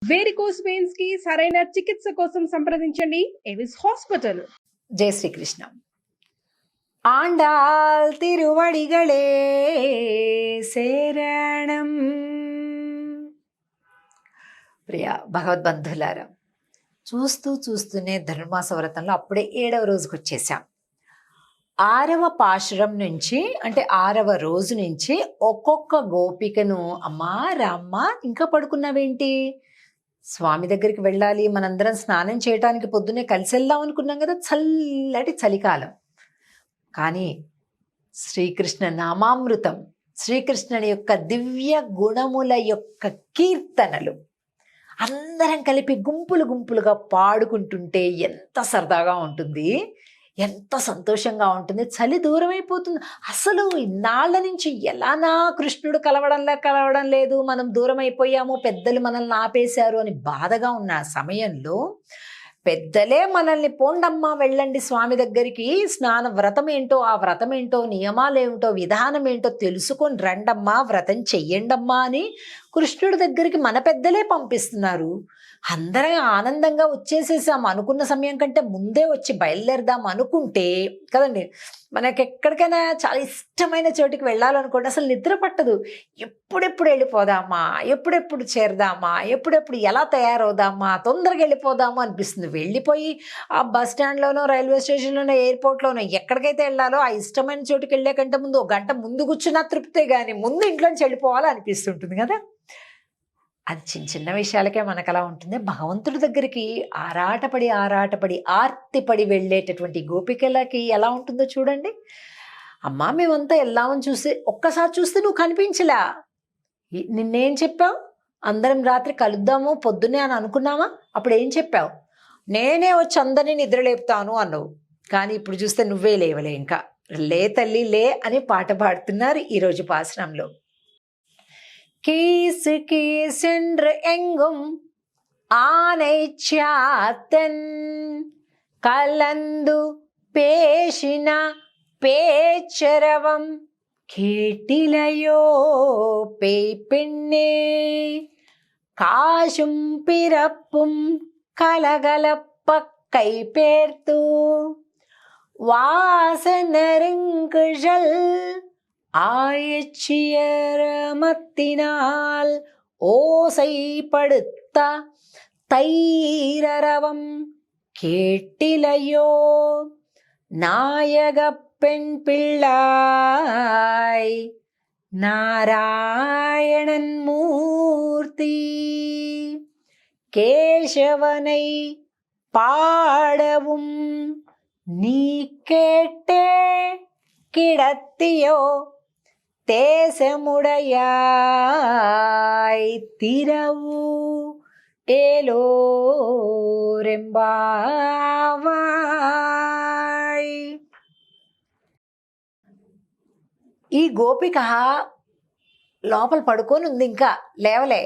Varicose veins కి సరైన చికిత్స కోసం సంప్రదించండి ఎవిస్ హాస్పిటల్. జై శ్రీకృష్ణ. ఆండాల్ తిరువడిగళే శరణం. ప్రియ భగవద్బంధులారా, చూస్తూనే ధనుర్మాస వ్రతంలో అప్పుడే 7వ రోజుకి వచ్చేసాం. 6వ పాశురం నుంచి అంటే 6వ రోజు నుంచి ఒక్కొక్క గోపికను అమ్మా రామ్మ ఇంకా పడుకున్నావేంటి, స్వామి దగ్గరికి వెళ్ళాలి, మనందరం స్నానం చేయటానికి పొద్దున్నే కలిసి వెళ్దాం అనుకున్నాం కదా, చల్లటి చలికాలం. కానీ శ్రీకృష్ణ నామామృతం, శ్రీకృష్ణుని యొక్క దివ్య గుణముల యొక్క కీర్తనలు అందరం కలిపి గుంపులుగా పాడుకుంటుంటే ఎంత సరదాగా ఉంటుంది, ఎంత సంతోషంగా ఉంటుంది. చలి దూరం అయిపోతుంది. అసలు ఇన్నాళ్ళ నుంచి ఎలానా కృష్ణుడు కలవడం లేదు, మనం దూరం అయిపోయాము, పెద్దలు మనల్ని ఆపేశారు అని బాధగా ఉన్న సమయంలో పెద్దలే మనల్ని పోండమ్మా వెళ్ళండి స్వామి దగ్గరికి, స్నాన వ్రతం ఏంటో, ఆ వ్రతం ఏంటో, నియమాలేమిటో, విధానం ఏంటో తెలుసుకొని రండమ్మా, వ్రతం చెయ్యండమ్మా అని కృష్ణుడి దగ్గరికి మన పెద్దలే పంపిస్తున్నారు. అందరం ఆనందంగా వచ్చేసేసాం. అనుకున్న సమయం కంటే ముందే వచ్చి బయలుదేరదాం అనుకుంటే కదండి, మనకి ఎక్కడికైనా చాలా ఇష్టమైన చోటికి వెళ్ళాలనుకోండి, అసలు నిద్ర పట్టదు. ఎప్పుడెప్పుడు వెళ్ళిపోదామా, ఎప్పుడెప్పుడు చేరదామా, ఎప్పుడెప్పుడు ఎలా తయారవుదామా, తొందరగా వెళ్ళిపోదామా అనిపిస్తుంది. వెళ్ళిపోయి ఆ బస్ స్టాండ్లోనో, రైల్వే స్టేషన్లోనో, ఎయిర్పోర్ట్లోనో ఎక్కడికైతే వెళ్ళాలో ఆ ఇష్టమైన చోటుకి వెళ్ళే కంటే ముందు 1 గంట ముందు కూర్చున్నా తృప్తే, కానీ ముందు ఇంట్లోంచి వెళ్ళిపోవాలని అనిపిస్తుంటుంది కదా. అది చిన్న విషయాలకే మనకు అలా ఉంటుంది. భగవంతుడి దగ్గరికి ఆరాటపడి ఆర్తిపడి వెళ్ళేటటువంటి గోపికలకి ఎలా ఉంటుందో చూడండి. అమ్మా మేమంతా వెళ్దామని చూస్తే ఒక్కసారి చూస్తే నువ్వు కనిపించలా, నిన్నేం చెప్పావు, అందరం రాత్రి కలుద్దాము పొద్దున్నే అని అనుకున్నావా, అప్పుడు ఏం చెప్పావు, నేనే వచ్చి అందరినీ నిద్రలేపుతాను అన్నావు. కానీ ఇప్పుడు చూస్తే నువ్వే లేవలే, ఇంకా లే తల్లి లే అని పాట పాడుతున్నారు ఈరోజు పాసనంలో. கீசு கீசென்று எங்கும் ஆனை சாத்தன் கலந்து பேசின பேச்சரவம் கேட்டிலையோ பேய் பெண்ணே, காசும் பிறப்பும் கலகலப்ப கை பேர்த்து வாசனருங்குழல் ஆயச்சியரமத்தினால் ஓசைப்படுத்த தைரரவம் கேட்டிலையோ நாயக பெண் பிள்ளாய் நாராயணன் மூர்த்தி கேசவனை பாடவும் நீ கேட்டே கிடத்தியோ தேசமுடையாய் திரவு ఏలోరెంబావాయ్. ఈ గోపిక లోపల పడుకొని ఉంది, ఇంకా లేవలే.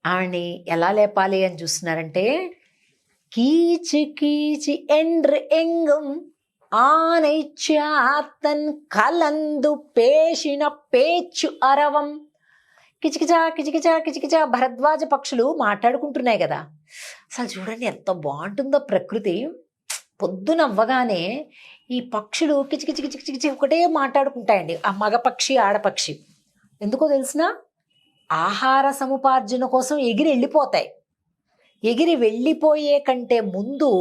ఆవిడ్ని ఎలా లేపాలి అని చూస్తున్నారంటే, కీచి కీచి ఎండ్రు ఎంగం ఆనై చాతన్ కలందు పేషిన పేచు అరవం. కిచకిచా కిచకిచా కిచకిచా భరద్వాజ పక్షులు మాట్లాడుకుంటున్నాయి కదా. అసలు చూడండి ఎంత బాగుంటుందో ప్రకృతి. పొద్దునవ్వగానే ఈ పక్షులు కిచకిచి కిచకిచి ఒకటే మాట్లాడుకుంటాయండి, ఆ మగపక్షి ఆడపక్షి. ఎందుకో తెలిసిన, ఆహార సముపార్జన కోసం ఎగిరి వెళ్ళిపోతాయి. ఎగిరి వెళ్ళిపోయే కంటే ముందు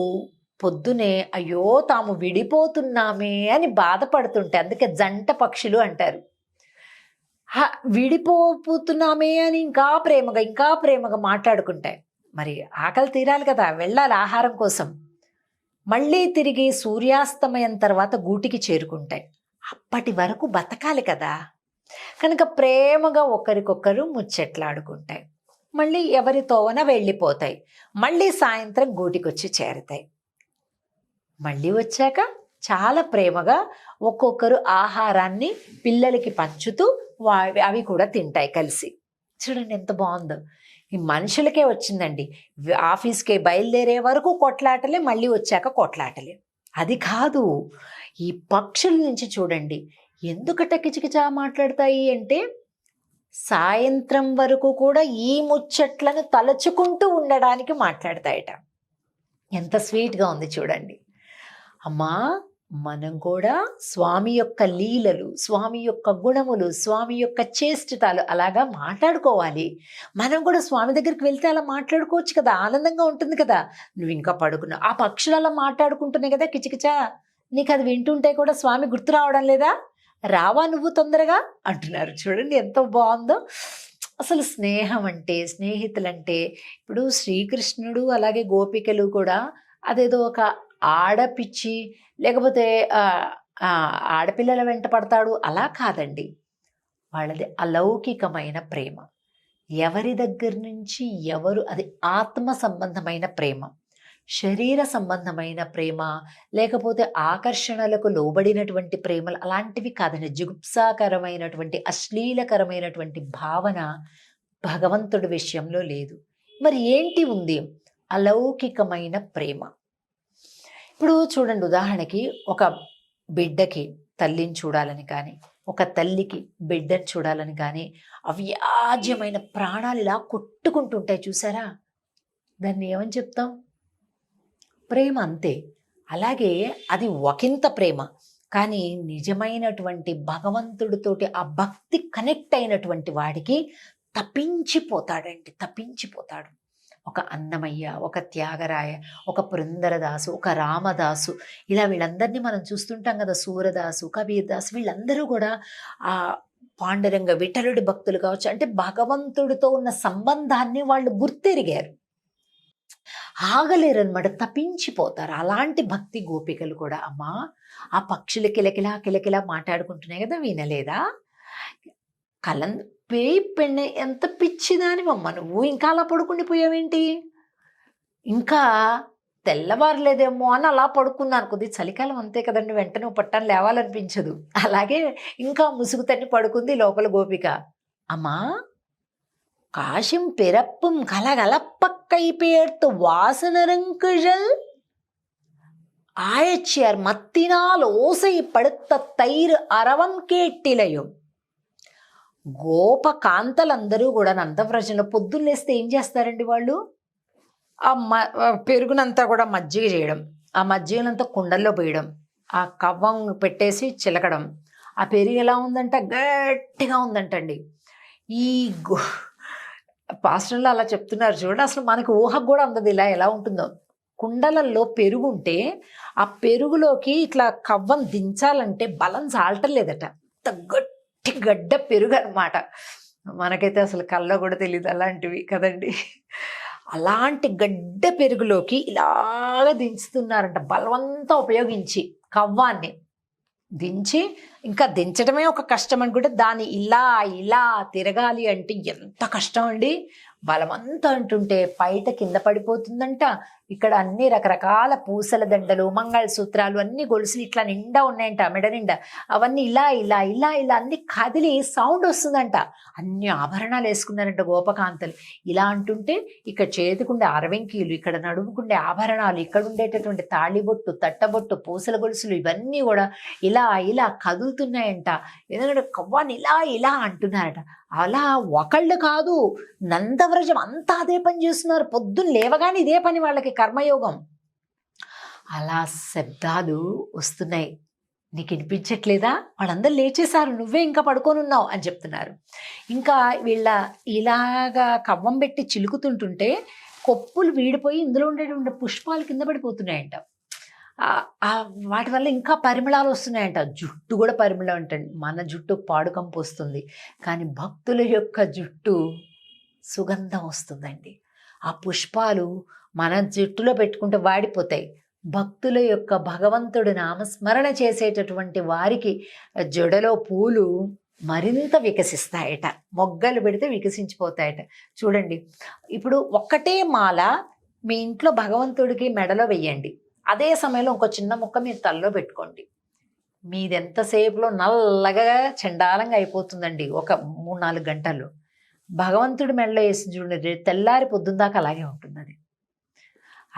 పొద్దునే అయ్యో తాము విడిపోతున్నామే అని బాధపడుతుంటాయి. అందుకే జంట పక్షులు అంటారు. విడిపోతున్నామే అని ఇంకా ప్రేమగా మాట్లాడుకుంటాయి. మరి ఆకలి తీరాలి కదా, వెళ్ళాలి ఆహారం కోసం. మళ్ళీ తిరిగి సూర్యాస్తమయం తర్వాత గూటికి చేరుకుంటాయి. అప్పటి వరకు బతకాలి కదా, కనుక ప్రేమగా ఒకరికొకరు ముచ్చట్లాడుకుంటాయి. మళ్ళీ ఎవరి తోవన వెళ్ళిపోతాయి. మళ్ళీ సాయంత్రం గూటికొచ్చి చేరుతాయి. మళ్ళీ వచ్చాక చాలా ప్రేమగా ఒక్కొక్కరు ఆహారాన్ని పిల్లలకి పంచుతూ అవి కూడా తింటాయి కలిసి. చూడండి ఎంత బాగుందో. ఈ మనుషులకే వచ్చిందండి, ఆఫీస్కి బయలుదేరే వరకు కొట్లాటలే, మళ్ళీ వచ్చాక కొట్లాటలే. అది కాదు, ఈ పక్షుల నుంచి చూడండి ఎందుకట కిచకిచా మాట్లాడతాయి అంటే, సాయంత్రం వరకు కూడా ఈ ముచ్చట్లను తలచుకుంటూ ఉండడానికి మాట్లాడతాయట. ఎంత స్వీట్గా ఉంది చూడండి. అమ్మా, మనం కూడా స్వామి యొక్క లీలలు, స్వామి యొక్క గుణములు, స్వామి యొక్క చేష్టతాలు అలాగా మాట్లాడుకోవాలి. మనం కూడా స్వామి దగ్గరికి వెళ్తే అలా మాట్లాడుకోవచ్చు కదా, ఆనందంగా ఉంటుంది కదా. నువ్వు ఇంకా పడుకున్నావు, ఆ పక్షులు అలా మాట్లాడుకుంటున్నాయి కదా కిచకిచా, నీకు అది వింటుంటే కూడా స్వామి గుర్తు రావడం లేదా? రావా నువ్వు తొందరగా అంటున్నారు. చూడండి ఎంత బాగుందో. అసలు స్నేహం అంటే, స్నేహితులంటే, ఇప్పుడు శ్రీకృష్ణుడు అలాగే గోపికలు కూడా అదేదో ఒక ఆడపిచ్చి లేకపోతే ఆడపిల్లల వెంట పడతాడు అలా కాదండి. వాళ్ళది అలౌకికమైన ప్రేమ. ఎవరి దగ్గర నుంచి ఎవరు, అది ఆత్మ సంబంధమైన ప్రేమ, శరీర సంబంధమైన ప్రేమ, లేకపోతే ఆకర్షణలకు లోబడినటువంటి ప్రేమలు అలాంటివి కాదండి. జుగుప్సాకరమైనటువంటి అశ్లీలకరమైనటువంటి భావన భగవంతుడి విషయంలో లేదు. మరి ఏంటి ఉంది? అలౌకికమైన ప్రేమ. ఇప్పుడు చూడండి, ఉదాహరణకి ఒక బిడ్డకి తల్లిని చూడాలని కానీ, ఒక తల్లికి బిడ్డని చూడాలని కానీ అవ్యాజ్యమైన ప్రాణాలు ఇలా కొట్టుకుంటుంటాయి చూసారా, దాన్ని ఏమని చెప్తాం? ప్రేమ అంతే. అలాగే అది ఒకంత ప్రేమ, కానీ నిజమైనటువంటి భగవంతుడితోటి ఆ భక్తి కనెక్ట్ అయినటువంటి వాడికి తప్పించిపోతాడండి, తప్పించిపోతాడు. ఒక అన్నమయ్య, ఒక త్యాగరాయ, ఒక పురందరదాసు, ఒక రామదాసు, ఇలా వీళ్ళందరినీ మనం చూస్తుంటాం కదా. సూరదాసు, కబీర్దాసు, వీళ్ళందరూ కూడా ఆ పాండురంగ విఠలుడి భక్తులు కావచ్చు. అంటే భగవంతుడితో ఉన్న సంబంధాన్ని వాళ్ళు గుర్తెరిగారు, ఆగలేరు అనమాట, తప్పించిపోతారు. అలాంటి భక్తి గోపికలు కూడా. అమ్మా, ఆ పక్షులు కిలకిలా కిలకిలా మాట్లాడుకుంటున్నాయి కదా, వినలేదా? పేయి పెണ്ണ, ఎంత పిచ్చిదానివమ్మ నువ్వు, ఇంకా అలా పడుకుండిపోయావేంటి? ఇంకా తెల్లవారలేదేమో అని అలా పడుకున్నాను. కొద్ది చలికాలం అంతే కదండి, వెంటనే పట్టాను లేవాలనిపించదు. అలాగే ఇంకా ముసుగు తన్ని పడుకుంది లోపల గోపిక. అమ్మా, காஷும் பிறப்பும் கலகலப்பக்கை பேர்த்து வாசனருங்குழல் ஆயச்சியார் மத்தினால் ஓசை படுத்த தயிர் அரவம் కేట్టిలయో. గోపకాంతలందరూ కూడా నందవ్రజంలో పొద్దున్నేస్తే ఏం చేస్తారండి వాళ్ళు? ఆ పెరుగునంతా కూడా మజ్జిగ చేయడం, ఆ మజ్జిగనంతా కుండల్లో పోయడం, ఆ కవ్వం పెట్టేసి చిలకడం. ఆ పెరుగు ఎలా ఉందంట? గట్టిగా ఉందంటండి. ఈ పాస్టర్లు అలా చెప్తున్నారు చూడండి. అసలు మనకు ఊహకు కూడా అందదు ఇలా ఎలా ఉంటుందో. కుండలల్లో పెరుగు ఉంటే ఆ పెరుగులోకి ఇట్లా కవ్వం దించాలంటే బలం చాలటలేదట. గట్టి గడ్డ పెరుగు అనమాట. మనకైతే అసలు కళ్ళ కూడా తెలియదు అలాంటివి కదండి. అలాంటి గడ్డ పెరుగులోకి ఇలాగ దించుతున్నారంట, బలవంతా ఉపయోగించి కవ్వాన్ని దించి. ఇంకా దించడమే ఒక కష్టం అనుకుంటే దాన్ని ఇలా ఇలా తిరగాలి అంటే ఎంత కష్టం అండి. బలమంతా అంటుంటే బయట కింద పడిపోతుందంట. ఇక్కడ అన్ని రకరకాల పూసల దండలు, మంగళసూత్రాలు, అన్ని గొలుసులు ఇట్లా నిండా ఉన్నాయంట, మెడ నిండా. అవన్నీ ఇలా ఇలా ఇలా ఇలా అన్ని కదిలి సౌండ్ వస్తుందంట. అన్ని ఆభరణాలు వేసుకున్నారంట గోపకాంతలు. ఇలా అంటుంటే ఇక్కడ చేతికుండే అరవెంకీలు, ఇక్కడ నడుముకుండే ఆభరణాలు, ఇక్కడ ఉండేటటువంటి తాళిబొట్టు, తట్టబొట్టు, పూసల గొలుసులు ఇవన్నీ కూడా ఇలా ఇలా కదులుతున్నాయంట. ఎందుకంటే కవ్వాన్ని ఇలా ఇలా అంటున్నారట. అలా ఒకళ్ళు కాదు, నందవ్రజం అంతా అదే పని చేస్తున్నారు. పొద్దున్న లేవగానే ఇదే పని వాళ్ళకి, కర్మయోగం. అలా శబ్దాలు వస్తున్నాయి, నీకు వినిపించట్లేదా? వాళ్ళందరూ లేచేశారు, నువ్వే ఇంకా పడుకోనున్నావు అని చెప్తున్నారు. ఇంకా వీళ్ళ ఇలాగా కవ్వం పెట్టి చిలుకుతుంటుంటే కొప్పులు వీడిపోయి ఇందులో ఉండేటువంటి పుష్పాలు కింద పడిపోతున్నాయంట. వాటి వల్ల ఇంకా పరిమళాలు వస్తున్నాయంట. జుట్టు కూడా పరిమళం అంటండి. మన జుట్టు పాడుకంపు వస్తుంది, కానీ భక్తుల యొక్క జుట్టు సుగంధం వస్తుందండి. ఆ పుష్పాలు మన జుట్టులో పెట్టుకుంటే వాడిపోతాయి. భక్తుల యొక్క భగవంతుడి నామస్మరణ చేసేటటువంటి వారికి జడలో పూలు మరింత వికసిస్తాయట, మొగ్గలు పెడితే వికసించిపోతాయట. చూడండి, ఇప్పుడు ఒక్కటే మాల మీ ఇంట్లో భగవంతుడికి మెడలో వెయ్యండి, అదే సమయంలో ఇంకో చిన్న ముక్క మీరు తలలో పెట్టుకోండి, మీది ఎంతసేపులో నల్లగా చండాలంగా అయిపోతుందండి. ఒక 3-4 గంటలు భగవంతుడి మెడలో వేసి చూడండి, తెల్లారి పొద్దున్న దాకా అలాగే ఉంటుంది.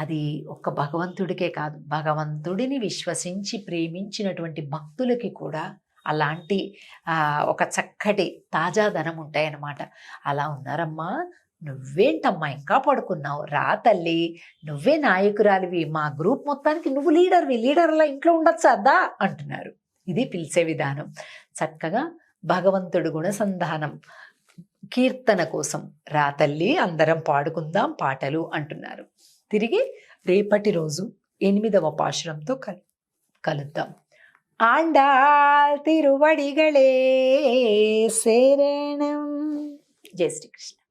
అది ఒక్క భగవంతుడికే కాదు, భగవంతుడిని విశ్వసించి ప్రేమించినటువంటి భక్తులకి కూడా అలాంటి ఒక చక్కటి తాజాదనం ఉంటాయన్నమాట. అలా ఉన్నారమ్మా, నువ్వేంటమ్మా ఇంకా పడుకున్నావు, రా తల్లి, నువ్వే నాయకురాలివి, మా గ్రూప్ మొత్తానికి నువ్వు లీడర్లా ఇంట్లో ఉండొచ్చా దా అంటున్నారు. ఇది పిలిచే విధానం. చక్కగా భగవంతుడు గుణసంధానం కీర్తన కోసం రా తల్లి అందరం పాడుకుందాం పాటలు అంటున్నారు. తిరిగి రేపటి రోజు 8వ పాశురంతో కలుద్దాం. ఆండాల్ తిరువడిగళే శరణం. జై శ్రీకృష్ణ.